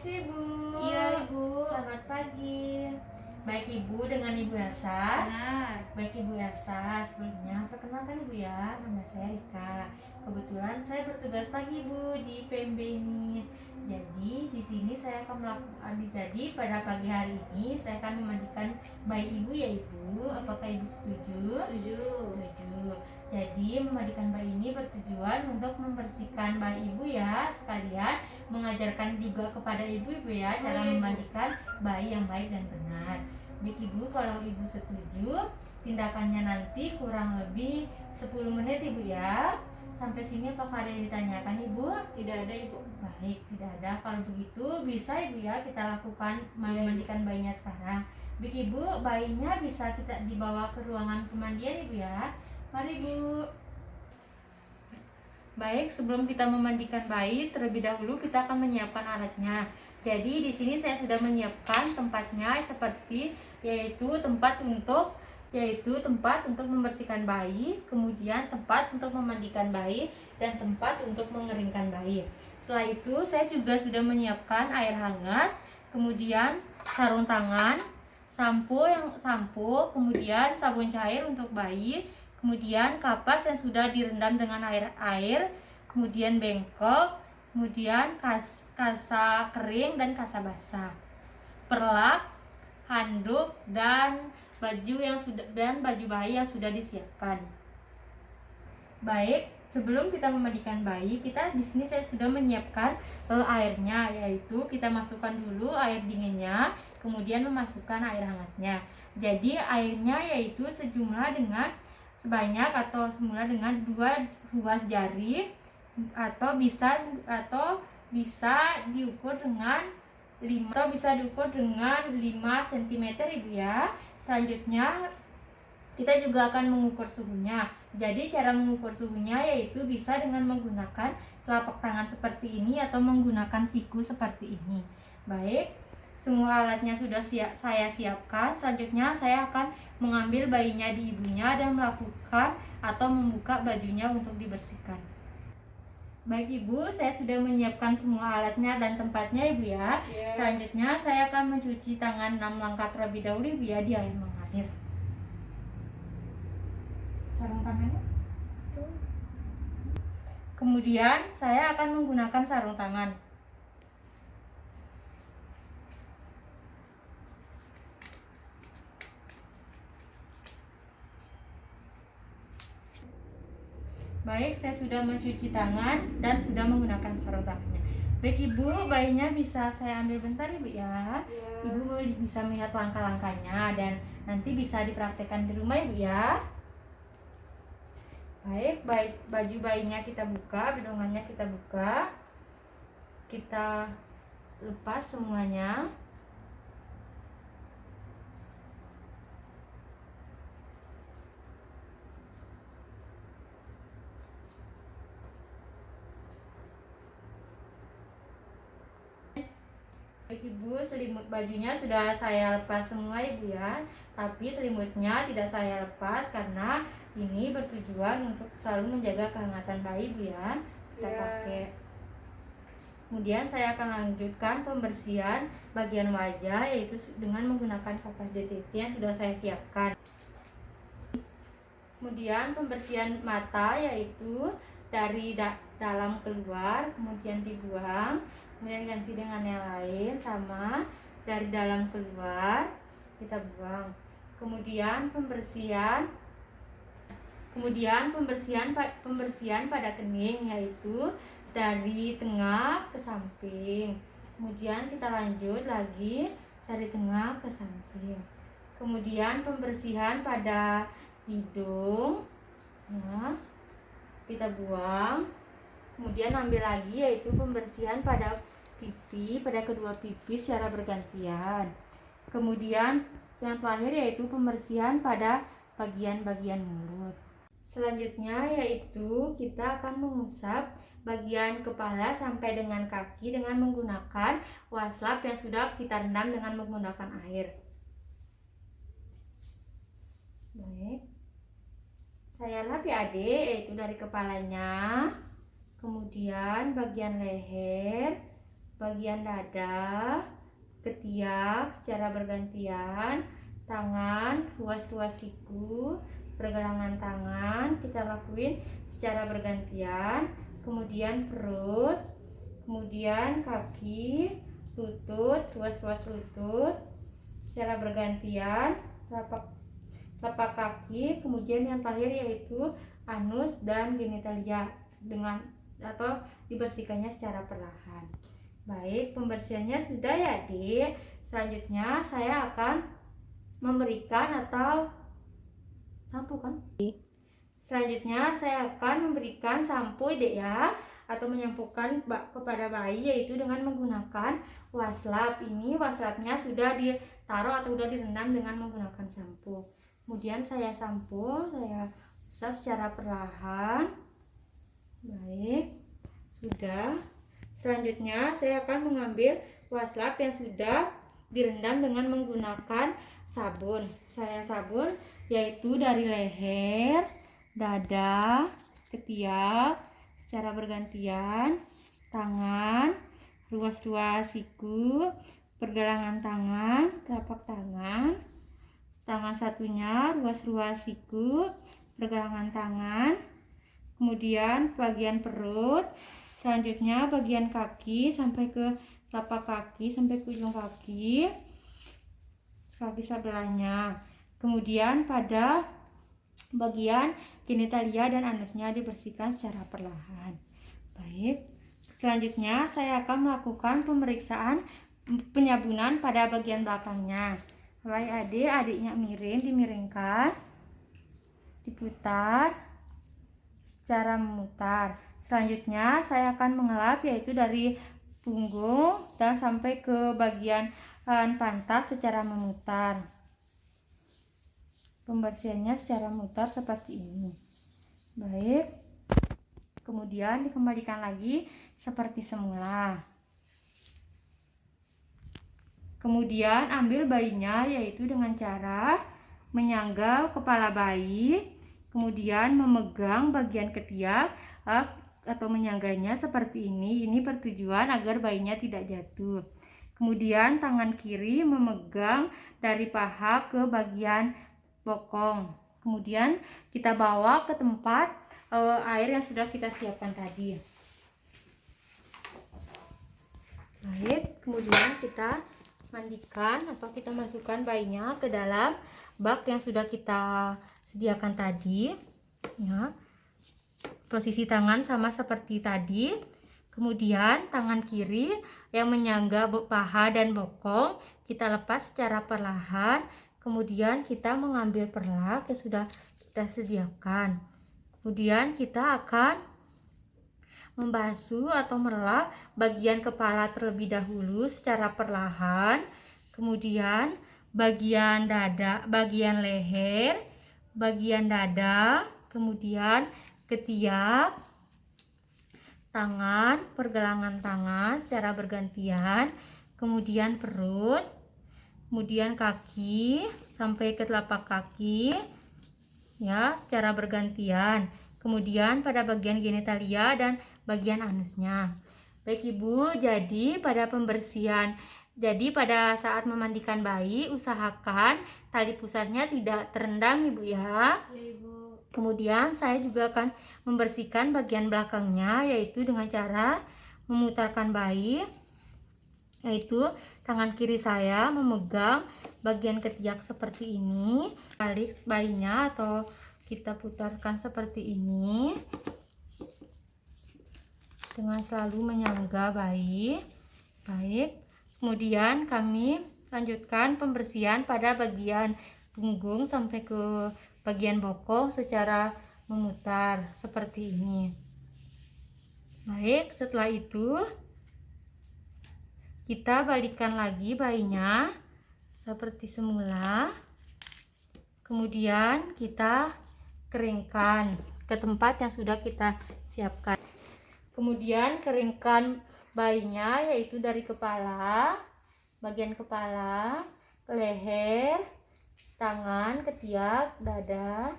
Permisi Bu. Iya Ibu. Selamat pagi. Baik Ibu, dengan Ibu Elsa. Benar. Baik Ibu Elsa, sebelumnya perkenalkan Ibu ya, nama saya Rika. Kebetulan saya bertugas pagi Ibu di PMB ini. Jadi di sini saya akan melakukan, jadi pada pagi hari ini saya akan memandikan bayi Ibu ya Ibu. Apakah Ibu setuju? Setuju. Setuju. Jadi memandikan bayi ini bertujuan untuk membersihkan bayi Ibu ya, sekalian mengajarkan juga kepada ibu-ibu ya cara memandikan bayi yang baik dan benar. Baik Ibu, kalau Ibu setuju, tindakannya nanti kurang lebih 10 menit Ibu ya. Sampai sini apakah ada yang ditanyakan Ibu? Tidak ada Ibu. Baik, tidak ada. Kalau begitu bisa Ibu ya kita lakukan memandikan bayinya sekarang. Baik Ibu, bayinya bisa kita dibawa ke ruangan pemandian Ibu ya. Mari Bu. Baik, sebelum kita memandikan bayi, terlebih dahulu kita akan menyiapkan alatnya. Jadi di sini saya sudah menyiapkan tempatnya seperti yaitu tempat untuk membersihkan bayi, kemudian tempat untuk memandikan bayi dan tempat untuk mengeringkan bayi. Setelah itu saya juga sudah menyiapkan air hangat, kemudian sarung tangan, sampo, kemudian sabun cair untuk bayi, kemudian kapas yang sudah direndam dengan air, kemudian bengkok, kemudian kasa kering dan kasa basah, perlak, handuk dan baju bayi yang sudah disiapkan. Baik, sebelum kita memandikan bayi, di sini saya sudah menyiapkan airnya, yaitu kita masukkan dulu air dinginnya, kemudian memasukkan air hangatnya. Jadi airnya yaitu sebanyak atau semula dengan 2 ruas jari atau bisa diukur dengan 5 cm Ibu ya. Selanjutnya kita juga akan mengukur suhunya. Jadi cara mengukur suhunya yaitu bisa dengan menggunakan telapak tangan seperti ini atau menggunakan siku seperti ini. Baik, semua alatnya sudah saya siapkan. Selanjutnya saya akan mengambil bayinya di ibunya dan melakukan atau membuka bajunya untuk dibersihkan. Baik Ibu, saya sudah menyiapkan semua alatnya dan tempatnya Ibu ya. Selanjutnya saya akan mencuci tangan 6 langkah terlebih dahulu Ibu ya di air mengalir. Sarung tangannya tuh. Kemudian saya akan menggunakan sarung tangan. Baik, saya sudah mencuci tangan dan sudah menggunakan sarung tangannya. Baik Ibu, bayinya bisa saya ambil bentar Ibu ya. Ibu bisa melihat langkah-langkahnya dan nanti bisa dipraktekkan di rumah Ibu ya. Baik, baju bayinya kita buka, bedongannya kita buka. Kita lepas semuanya. Baik Ibu, selimut bajunya sudah saya lepas semua Ibu ya. Tapi selimutnya tidak saya lepas karena ini bertujuan untuk selalu menjaga kehangatan bayi Ibu ya. Kita pakai. Kemudian saya akan lanjutkan pembersihan bagian wajah yaitu dengan menggunakan kapas DTT yang sudah saya siapkan. Kemudian pembersihan mata yaitu dari dalam keluar, kemudian dibuang, kemudian ganti dengan yang lain, sama dari dalam keluar kita buang. Kemudian pembersihan pada kening yaitu dari tengah ke samping. Kemudian kita lanjut lagi dari tengah ke samping. Kemudian pembersihan pada hidung, nah, kita buang. Kemudian ambil lagi yaitu pembersihan pada kedua pipi secara bergantian. Kemudian yang terakhir yaitu pembersihan pada bagian-bagian mulut. Selanjutnya yaitu kita akan mengusap bagian kepala sampai dengan kaki dengan menggunakan waslap yang sudah kita rendam dengan menggunakan air. Baik, saya lap ya adik, yaitu dari kepalanya, kemudian bagian leher, bagian dada, ketiak secara bergantian, tangan, ruas-ruas siku, pergelangan tangan kita lakuin secara bergantian, kemudian perut, kemudian kaki, lutut, ruas-ruas lutut secara bergantian, telapak kaki, kemudian yang terakhir yaitu anus dan genitalia dengan atau dibersihkannya secara perlahan. Baik, pembersihannya sudah ya, Adik. Selanjutnya saya akan memberikan atau sampo kan? Selanjutnya saya akan memberikan sampo, Dek ya, atau menyampukan kepada bayi yaitu dengan menggunakan waslap. Ini waslapnya sudah ditaruh atau sudah direndam dengan menggunakan sampo. Kemudian saya sampo, saya usap secara perlahan. Baik, sudah. Selanjutnya saya akan mengambil waslap yang sudah direndam dengan menggunakan sabun. Saya sabun yaitu dari leher, dada, ketiak secara bergantian, tangan, ruas-ruas siku, pergelangan tangan, telapak tangan, tangan satunya, ruas-ruas siku, pergelangan tangan, kemudian bagian perut, selanjutnya bagian kaki sampai ke telapak kaki sampai ke ujung kaki sebelahnya. Kemudian pada bagian genitalia dan anusnya dibersihkan secara perlahan. Baik, selanjutnya saya akan melakukan pemeriksaan penyabunan pada bagian belakangnya. Baik, adiknya miring, dimiringkan, diputar secara memutar. Selanjutnya saya akan mengelap yaitu dari punggung dan sampai ke bagian pantat secara memutar. Pembersihannya secara memutar seperti ini. Baik, kemudian dikembalikan lagi seperti semula. Kemudian ambil bayinya yaitu dengan cara menyangga kepala bayi, kemudian memegang bagian ketiak atau menyangganya seperti ini. Ini bertujuan agar bayinya tidak jatuh. Kemudian tangan kiri memegang dari paha ke bagian bokong. Kemudian kita bawa ke tempat air yang sudah kita siapkan tadi. Baik, kemudian kita mandikan atau kita masukkan bayinya ke dalam bak yang sudah kita sediakan tadi. Ya. Posisi tangan sama seperti tadi. Kemudian tangan kiri yang menyangga paha dan bokong kita lepas secara perlahan. Kemudian kita mengambil perlak yang sudah kita sediakan. Kemudian kita akan membasuh atau merelap bagian kepala terlebih dahulu secara perlahan. Kemudian bagian dada, bagian leher, bagian dada, kemudian ketiak, tangan, pergelangan tangan secara bergantian, kemudian perut, kemudian kaki sampai ke telapak kaki ya secara bergantian, kemudian pada bagian genitalia dan bagian anusnya. Baik Ibu, jadi pada saat memandikan bayi usahakan tali pusarnya tidak terendam Ibu ya. Ya Ibu. Kemudian saya juga akan membersihkan bagian belakangnya yaitu dengan cara memutarkan bayi, yaitu tangan kiri saya memegang bagian ketiak seperti ini, balik bayinya atau kita putarkan seperti ini dengan selalu menyangga bayi. Baik, kemudian kami lanjutkan pembersihan pada bagian punggung sampai ke bagian bokong secara memutar seperti ini. Baik, setelah itu kita balikkan lagi bayinya seperti semula. Kemudian kita keringkan ke tempat yang sudah kita siapkan. Kemudian keringkan bayinya yaitu dari kepala, bagian kepala, leher, tangan, ketiak, dada,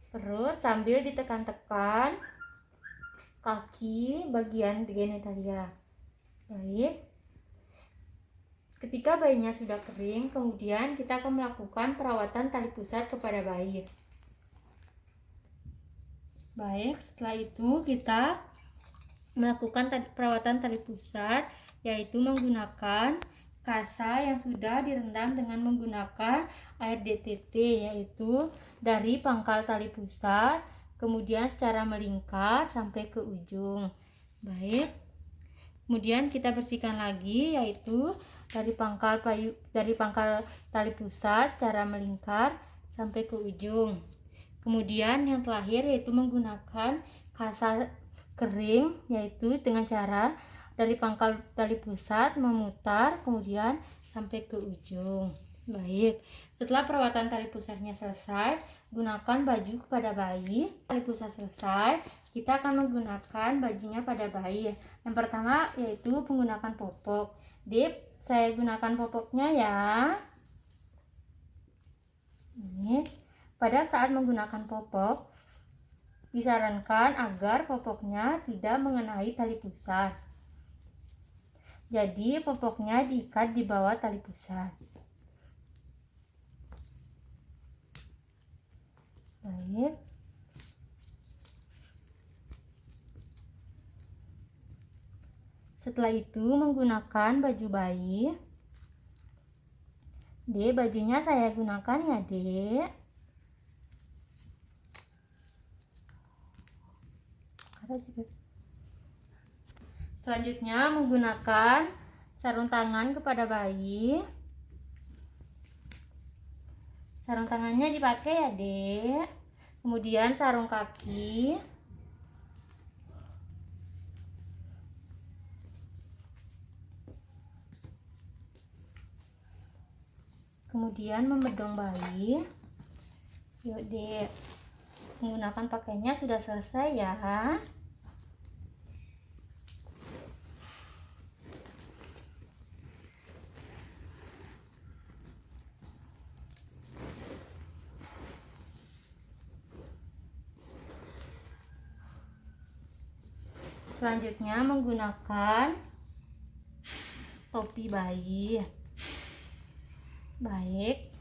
perut sambil ditekan-tekan kaki bagian genitalia. Baik, Ketika bayinya sudah kering, kemudian kita akan melakukan perawatan tali pusar kepada bayi. Baik, setelah itu kita melakukan perawatan tali pusar, yaitu menggunakan kasa yang sudah direndam dengan menggunakan air DTT, yaitu dari pangkal tali pusar kemudian secara melingkar sampai ke ujung. Baik, kemudian kita bersihkan lagi, yaitu dari pangkal tali pusar secara melingkar sampai ke ujung. Kemudian yang terakhir yaitu menggunakan kasa kering, yaitu dengan cara dari pangkal tali pusat memutar kemudian sampai ke ujung. Baik, setelah perawatan tali pusarnya selesai, gunakan baju kepada bayi. Tali pusar selesai, kita akan menggunakan bajunya pada bayi. Yang pertama yaitu menggunakan popok. Dip, saya gunakan popoknya ya. Ini pada saat menggunakan popok disarankan agar popoknya tidak mengenai tali pusar. Jadi popoknya diikat di bawah tali pusar. Baik. Setelah itu menggunakan baju bayi. Dek, bajunya saya gunakan ya, Dek. Selanjutnya menggunakan sarung tangan kepada bayi. Sarung tangannya dipakai ya, Dek. Kemudian sarung kaki. Kemudian membedong bayi. Yuk, Dek. Menggunakan pakaiannya sudah selesai ya. Selanjutnya menggunakan topi bayi. Baik,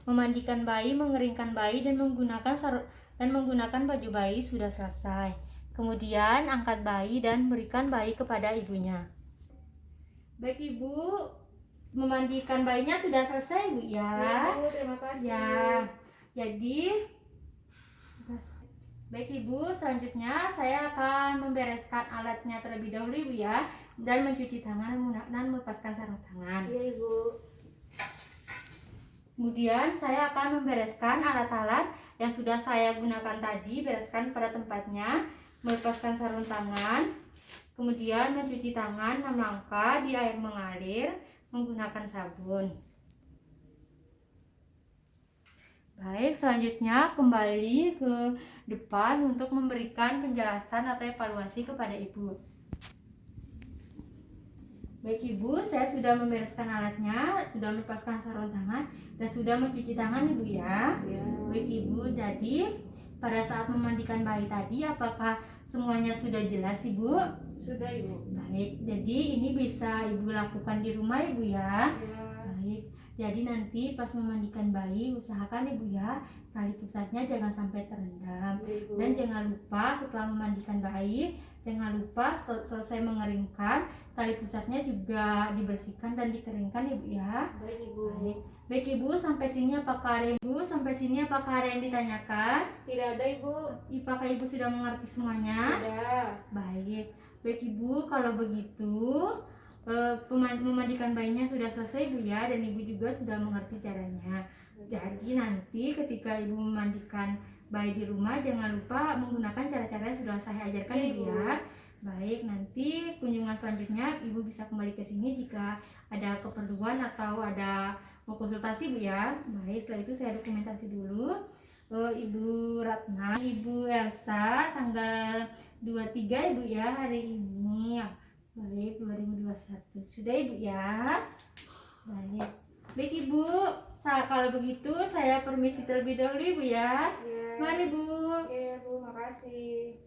memandikan bayi, mengeringkan bayi dan menggunakan baju bayi sudah selesai. Kemudian angkat bayi dan berikan bayi kepada ibunya. Baik Ibu, memandikan bayinya sudah selesai Bu ya. Ya, Bu, terima kasih. Ya, jadi baik Ibu, selanjutnya saya akan membereskan alatnya terlebih dahulu Ibu ya, dan mencuci tangan dan melepaskan sarung tangan. Iya, Ibu. Kemudian saya akan membereskan alat-alat yang sudah saya gunakan tadi, bereskan pada tempatnya, melepaskan sarung tangan, kemudian mencuci tangan 6 langkah di air mengalir menggunakan sabun. Baik, selanjutnya kembali ke depan untuk memberikan penjelasan atau evaluasi kepada Ibu. Baik Ibu, saya sudah membereskan alatnya, sudah melepaskan sarung tangan, dan sudah mencuci tangan Ibu ya. Ya. Baik Ibu, jadi pada saat memandikan bayi tadi apakah semuanya sudah jelas Ibu? Sudah, Ibu. Baik, jadi ini bisa Ibu lakukan di rumah Ibu ya. Ya. Baik, jadi nanti pas memandikan bayi usahakan Ibu ya tali pusatnya jangan sampai terendam. Ya, Ibu. Dan jangan lupa setelah memandikan bayi, jangan lupa selesai mengeringkan, tali pusatnya juga dibersihkan dan dikeringkan Ibu ya. Baik, Ibu. Baik. Baik Ibu, sampai sini apakah ada yang ditanyakan? Tidak ada, Ibu. Apakah Ibu sudah mengerti semuanya? Sudah. Baik. Baik Ibu, kalau begitu memandikan bayinya sudah selesai Ibu ya, dan Ibu juga sudah mengerti caranya. Jadi nanti ketika Ibu memandikan bayi di rumah jangan lupa menggunakan cara-cara yang sudah saya ajarkan Oke, Ibu ya. Baik, nanti kunjungan selanjutnya Ibu bisa kembali ke sini jika ada keperluan atau ada mau konsultasi Bu ya. Baik, setelah itu saya dokumentasi dulu. Ibu Ratna, Ibu Elsa, tanggal 23 Ibu ya hari ini. Baik, 2021. Sudah Ibu ya. Baik. Baik Ibu, kalau begitu saya permisi terlebih dahulu Ibu ya. Ya. Mari Bu. Oke, Bu, makasih.